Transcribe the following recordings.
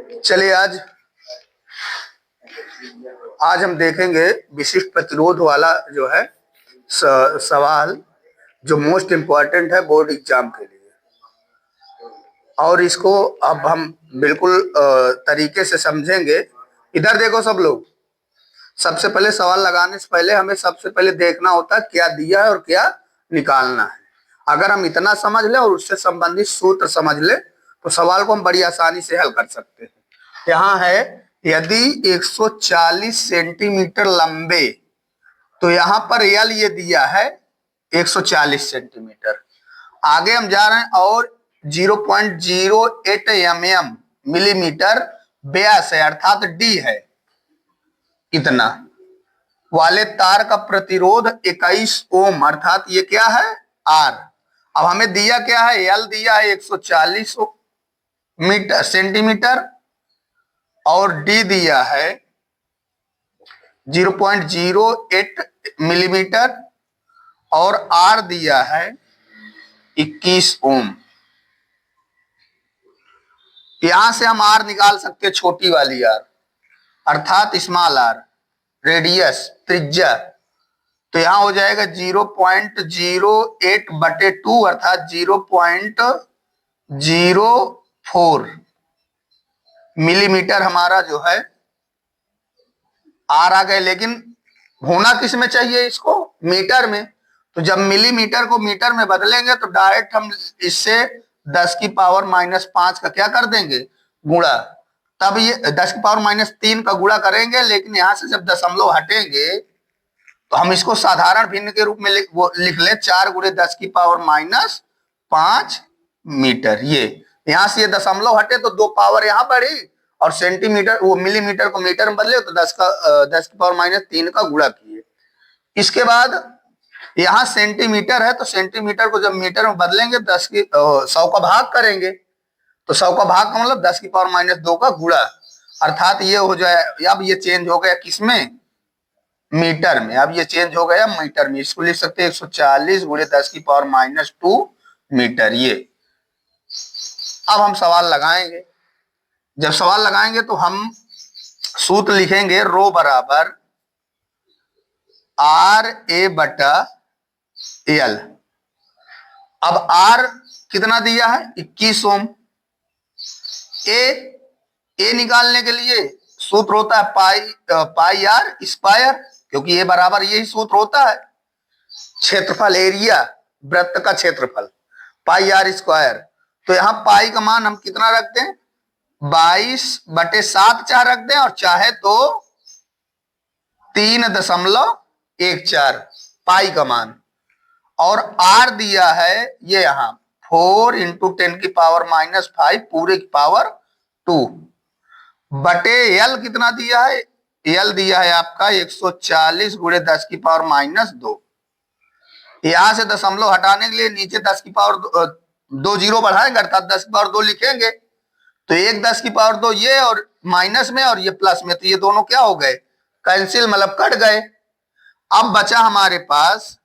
चलिए आज आज हम देखेंगे विशिष्ट प्रतिरोध वाला जो है सवाल जो मोस्ट इम्पॉर्टेंट है बोर्ड एग्जाम के लिए। और इसको अब हम बिल्कुल तरीके से समझेंगे। इधर देखो सब लोग। सबसे पहले सवाल लगाने से पहले हमें सबसे पहले देखना होता है क्या दिया है और क्या निकालना है। अगर हम इतना समझ लें और उससे संबंधित सूत्र समझ लें तो सवाल को हम बड़ी आसानी से हल कर सकते हैं। यहाँ है यदि 140 सेंटीमीटर लंबे, तो यहाँ पर यल ये दिया है 140 सेंटीमीटर। आगे हम जा रहे हैं और 0.08 mm मिलीमीटर व्यास है अर्थात डी है इतना वाले तार का प्रतिरोध 21 ओम अर्थात ये क्या है आर। अब हमें दिया क्या है, यल दिया है 140 मीटर सेंटीमीटर और डी दिया है 0.08 मिलीमीटर और आर दिया है 21 ओम। यहां से हम आर निकाल सकते हैं, छोटी वाली आर अर्थात स्मॉल आर, रेडियस त्रिज्या। तो यहां हो जाएगा 0.08/2 अर्थात 0.04 मिलीमीटर हमारा जो है आर आ गए। लेकिन होना किस में चाहिए, इसको मीटर में। तो जब मिलीमीटर को मीटर में बदलेंगे तो डायरेक्ट हम इससे 10⁻⁻5 का क्या कर देंगे, गुणा। तब ये 10⁻⁻3 का गुणा करेंगे। लेकिन यहां से जब दशमलव हटेंगे तो हम इसको साधारण भिन्न के रूप में लिख ले 4 × 10⁻5 मीटर। ये यहां से ये दशमलव हटे तो 2 पावर यहां बढ़ी और सेंटीमीटर वो मिलीमीटर को मीटर में बदले तो 10⁻³ का गुणा किए। इसके बाद यहां सेंटीमीटर है तो सेंटीमीटर को जब मीटर में बदलेंगे 100 का भाग करेंगे तो 100 का भाग का मतलब 10⁻² का गुणा अर्थात ये हो जाए। अब ये चेंज हो गया किसमें, मीटर में। अब ये चेंज हो गया मीटर में। इसको लिख सकते हैं 140 × 10⁻² मीटर। ये अब हम सवाल लगाएंगे। जब सवाल लगाएंगे तो हम सूत्र लिखेंगे रो बराबर RA/L। अब R कितना दिया है 21 ओम। ए निकालने के लिए सूत्र होता है पाई आर स्क्वायर, क्योंकि ये बराबर यही सूत्र होता है क्षेत्रफल, एरिया, वृत्त का क्षेत्रफल, पाई आर स्क्वायर। तो यहाँ पाई का मान हम कितना रख दें, 22/7 चाहे रख दें और चाहे तो 3.14 पाई का मान। और आर दिया है ये यहाँ 4 × 10⁻⁻5 पूरे की पावर 2 बटे यल कितना दिया है, यल दिया है आपका 140 × 10⁻²। यहां से दशमलव हटाने के लिए नीचे 10⁻2 जीरो बढ़ाएंगे अर्थात 10⁻2 लिखेंगे। तो एक 10⁻2 ये और माइनस में और ये प्लस में, तो ये दोनों क्या हो गए, कैंसिल, मतलब कट गए। अब बचा हमारे पास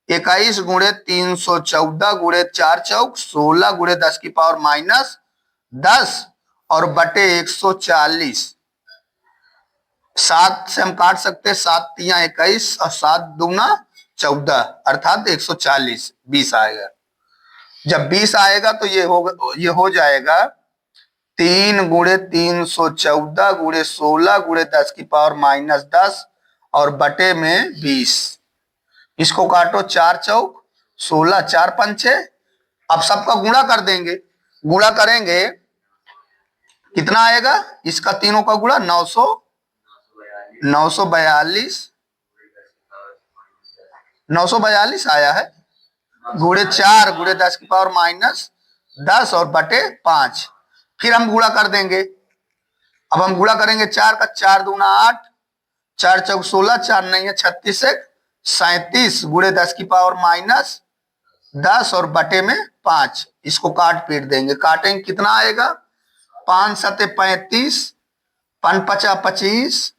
21 × 314 × 4 चौक 16 × 10⁻10 और बटे 140। 7 से हम काट सकते हैं, 7 × 3 = 21 और 7 दूना 14 अर्थात 140, 20 आएगा। जब 20 आएगा तो ये हो जाएगा 3 × 314 × 16 × 10⁻10 और बटे में 20। इसको काटो 4 चौक 16, 4 पंचे। अब सबका गुणा कर देंगे। गुणा करेंगे कितना आएगा, इसका तीनों का गुणा 942 आया है, गुणे 4 × 10⁻10 और बटे 5। फिर हम गुणा कर देंगे। अब हम गुणा करेंगे 4 का, 4 दूना 8, 4 चौक 16, 4 नहीं 36 है 37 × 10⁻10 और बटे में 5। इसको काट पीट देंगे। काटेंगे कितना आएगा, 5 × 7 = 35, 5 × 5 = 25,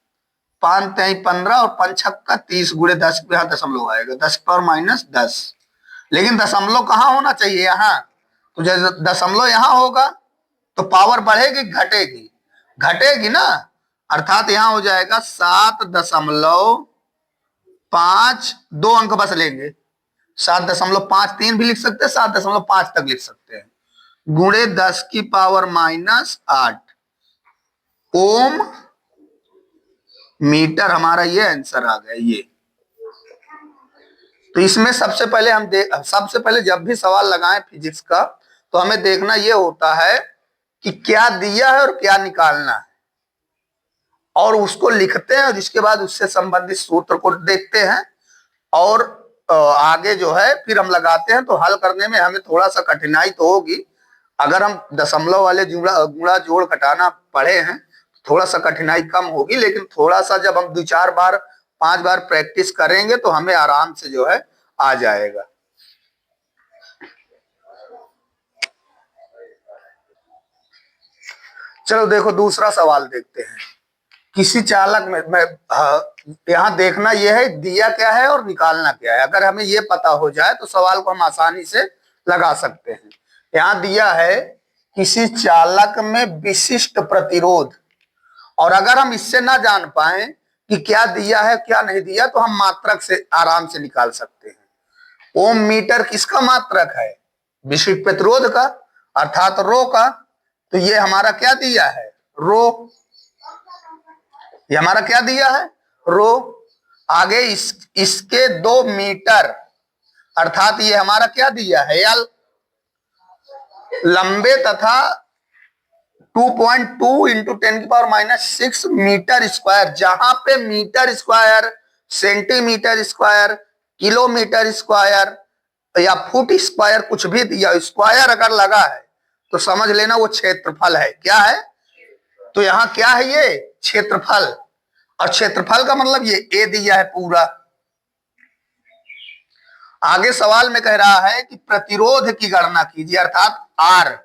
5 × 3 = 15 और 5 × 6 = 30 × 10 यहाँ दशमलव आएगा 10⁻10। लेकिन दशमलव कहाँ होना चाहिए, यहाँ। तो जब दशमलव यहाँ होगा तो पावर बढ़ेगी घटेगी, घटेगी ना, अर्थात यहां हो जाएगा 7.5, 2 अंक बस लेंगे, 7.53 भी लिख सकते हैं, 7.5 तक लिख सकते हैं, गुणे 10⁻⁻8 ओम मीटर। हमारा ये आंसर आ गया ये। तो इसमें सबसे पहले जब भी सवाल लगाएं फिजिक्स का, तो हमें देखना ये होता है कि क्या दिया है और क्या निकालना है, और उसको लिखते हैं और इसके बाद उससे संबंधित सूत्र को देखते हैं, और आगे जो है फिर हम लगाते हैं। तो हल करने में हमें थोड़ा सा कठिनाई तो होगी, अगर हम दशमलव वाले गुणा जोड़ घटाना पढ़े हैं तो थोड़ा सा कठिनाई कम होगी, लेकिन थोड़ा सा जब हम 2-4 बार 5 बार प्रैक्टिस करेंगे तो हमें आराम से जो है आ जाएगा। चलो देखो दूसरा सवाल देखते हैं। किसी चालक में यहाँ देखना यह है दिया क्या है और निकालना क्या है। अगर हमें ये पता हो जाए तो सवाल को हम आसानी से लगा सकते हैं। यहाँ दिया है किसी चालक में विशिष्ट प्रतिरोध, और अगर हम इससे ना जान पाए कि क्या दिया है क्या नहीं दिया तो हम मात्रक से आराम से निकाल सकते हैं। ओम मीटर किसका मात्रक है? विशिष्ट प्रतिरोध का, अर्थात रो का। तो ये हमारा क्या दिया है? रो। ये हमारा क्या दिया है? रो। आगे इसके 2 मीटर, अर्थात ये हमारा क्या दिया है? एल। लंबे तथा 2.2 इंटू 10⁻⁻6 मीटर स्क्वायर, जहां पे metre square, centimetre square, kilometre square या फुट स्क्वायर कुछ भी दिया, स्क्वायर अगर लगा है तो समझ लेना वो क्षेत्रफल है। क्या है? तो यहां क्या है? ये क्षेत्रफल। और क्षेत्रफल का मतलब ये ए दिया है पूरा। आगे सवाल में कह रहा है कि प्रतिरोध की गणना कीजिए, अर्थात आर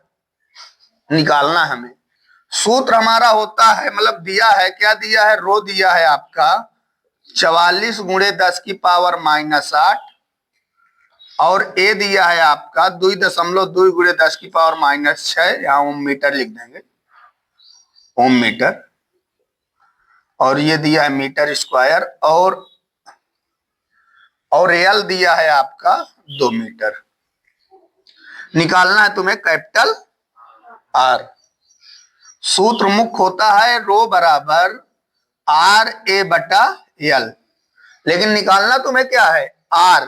निकालना हमें। सूत्र हमारा होता है, मतलब दिया है, क्या दिया है? रो दिया है आपका 44 गुणे 10⁻⁻8, और ए दिया है आपका 2.2 गुणे 10⁻⁻6, यहां ओम मीटर लिख देंगे, ओम मीटर। और ये दिया है मीटर स्क्वायर, और एल दिया है आपका 2 मीटर। निकालना है तुम्हें कैपिटल आर। सूत्र मुख्य होता है रो बराबर आर ए बटा एल, लेकिन निकालना तुम्हें क्या है? आर।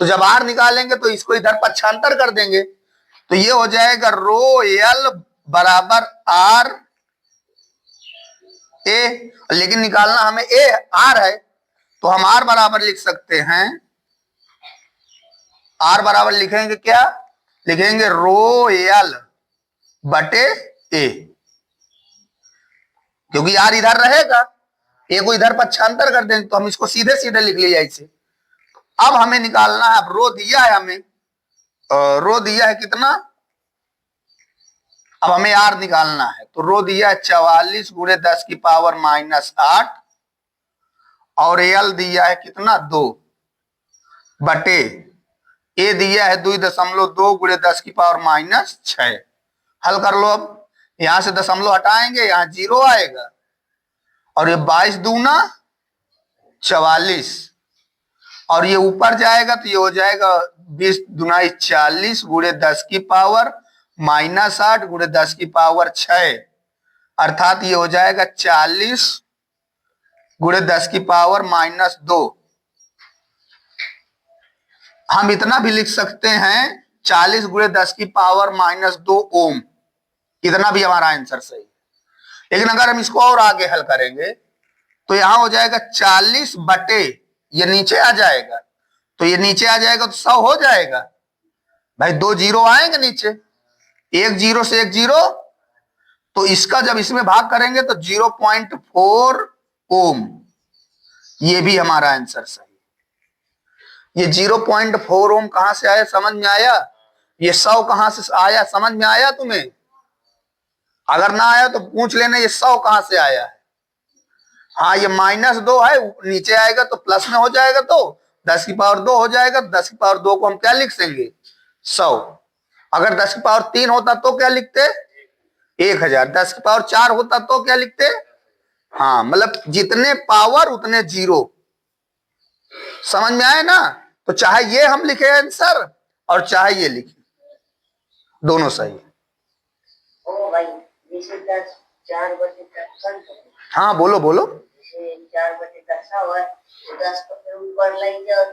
तो जब आर निकालेंगे तो इसको इधर पक्षांतर कर देंगे, तो ये हो जाएगा रो एल बराबर आर ए, लेकिन निकालना हमें ए आर है, तो हम आर बराबर लिख सकते हैं। आर बराबर लिखेंगे क्या? लिखेंगे रो एल बटे ए, क्योंकि आर इधर रहेगा, ए को इधर पक्षांतर कर देंगे तो हम इसको सीधे सीधे लिख लिया इसे। अब हमें निकालना है, अब रो दिया है हमें, रो दिया है कितना, अब हमें आर निकालना है। तो रो दिया है 44 गुणे 10⁻⁻8, और एल दिया है कितना? 2 बटे ए दिया है 2.2 गुणे 10⁻⁻6। हल कर लो। अब यहां से दशमलव हटाएंगे, यहां 0 आएगा, और ये 22 दूना 44, और ये ऊपर जाएगा तो ये हो जाएगा 20 दूना 40 गुणे 10⁻⁻8 गुणे 10⁻6, अर्थात ये हो जाएगा 40 गुणे 10⁻⁻2। हम इतना भी लिख सकते हैं 40 गुणे 10⁻⁻2 ओम, इतना भी हमारा आंसर सही है। लेकिन अगर हम इसको और आगे हल करेंगे तो यहां हो जाएगा 40 बटे, ये नीचे आ जाएगा, तो ये नीचे आ जाएगा तो 100 हो जाएगा। भाई 2 जीरो आएंगे नीचे, 1 जीरो से 1 जीरो, तो इसका जब इसमें भाग करेंगे तो 0.4 ओम, ये भी हमारा आंसर सही। ये 0.4 ओम कहां से आया समझ में आया? ये 100 कहां से आया समझ में आया तुम्हें? अगर ना आया तो पूछ लेना ये 100 कहां से आया है। हाँ, ये -2 है, नीचे आएगा तो प्लस में हो जाएगा, तो 10⁻2 हो जाएगा। 10⁻2 को हम क्या लिख देंगे? 100। अगर 10⁻3 होता तो क्या लिखते? 1000। 10 की पावर 4 होता तो क्या लिखते? हाँ, मतलब जितने पावर उतने जीरो। समझ में आए ना? तो चाहे ये हम लिखे आंसर और चाहे ये लिखे, दोनों सही है। ओ भाई, जैसे 10 4/10 हाँ बोलो बोलो। जैसे 4/10 हुआ तो 10 को फिर ऊपर लाएंगे और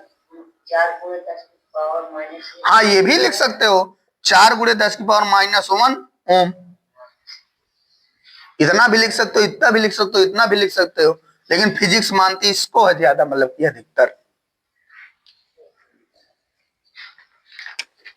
4 गुणे 10 की पावर माइनस। हाँ, ये भी लिख सकते हो, 4 गुणे 10 की पावर -1 ओम। इतना भी लिख सकते हो, इतना भी लिख सकते हो, इतना भी लिख सकते हो, लेकिन फिजिक्स मानती इसको है ज्यादा, मतलब कि अधिकतर।